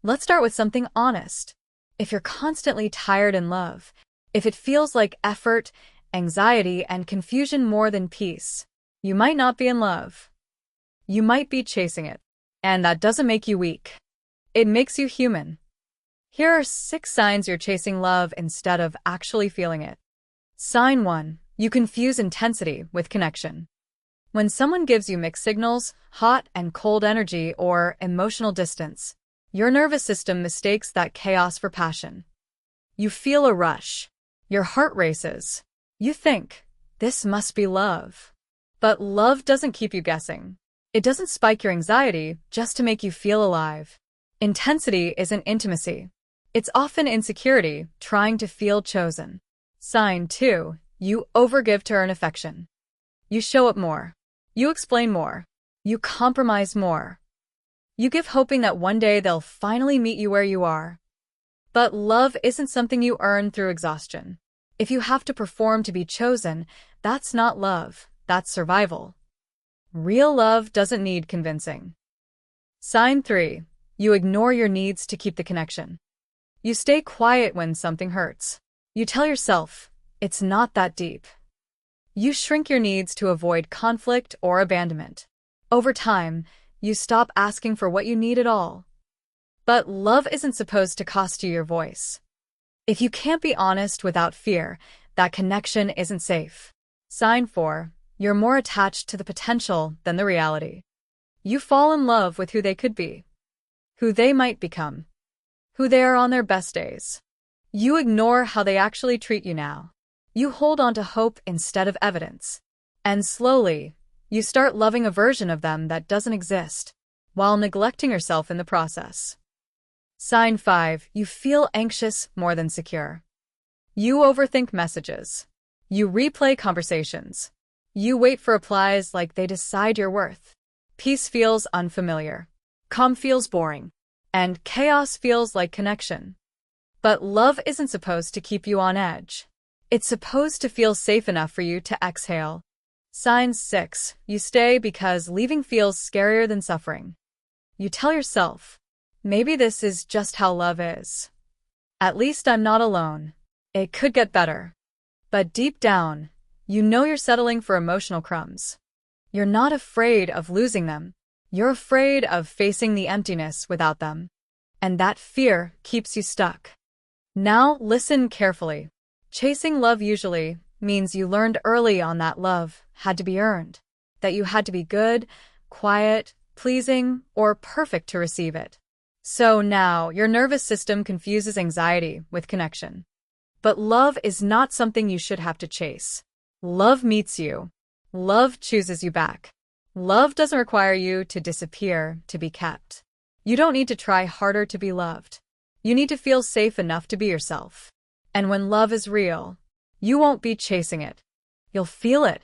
Let's start with something honest. If you're constantly tired in love, if it feels like effort, anxiety, and confusion more than peace, you might not be in love. You might be chasing it. And that doesn't make you weak. It makes you human. Here are 6 signs you're chasing love instead of actually feeling it. Sign 1. You confuse intensity with connection. When someone gives you mixed signals, hot and cold energy, or emotional distance, your nervous system mistakes that chaos for passion. You feel a rush. Your heart races. You think, this must be love. But love doesn't keep you guessing. It doesn't spike your anxiety just to make you feel alive. Intensity isn't intimacy. It's often insecurity trying to feel chosen. Sign 2. You overgive to earn affection. You show up more. You explain more. You compromise more. You give hoping that one day they'll finally meet you where you are. But love isn't something you earn through exhaustion. If you have to perform to be chosen, that's not love, that's survival. Real love doesn't need convincing. Sign 3. You ignore your needs to keep the connection. You stay quiet when something hurts. You tell yourself, it's not that deep. You shrink your needs to avoid conflict or abandonment. Over time, you stop asking for what you need at all. But love isn't supposed to cost you your voice. If you can't be honest without fear, that connection isn't safe. Sign 4. You're more attached to the potential than the reality. You fall in love with who they could be, who they might become, who they are on their best days. You ignore how they actually treat you now. You hold on to hope instead of evidence. And slowly, you start loving a version of them that doesn't exist, while neglecting yourself in the process. Sign 5. You feel anxious more than secure. You overthink messages. You replay conversations. You wait for replies like they decide your worth. Peace feels unfamiliar. Calm feels boring. And chaos feels like connection. But love isn't supposed to keep you on edge. It's supposed to feel safe enough for you to exhale. Sign 6. You stay because leaving feels scarier than suffering. You tell yourself, maybe this is just how love is. At least I'm not alone. It could get better. But deep down, you know you're settling for emotional crumbs. You're not afraid of losing them. You're afraid of facing the emptiness without them. And that fear keeps you stuck. Now listen carefully. Chasing love usually means you learned early on that love had to be earned, that you had to be good, quiet, pleasing, or perfect to receive it. So now your nervous system confuses anxiety with connection. But love is not something you should have to chase. Love meets you. Love chooses you back. Love doesn't require you to disappear to be kept. You don't need to try harder to be loved. You need to feel safe enough to be yourself. And when love is real, you won't be chasing it. You'll feel it.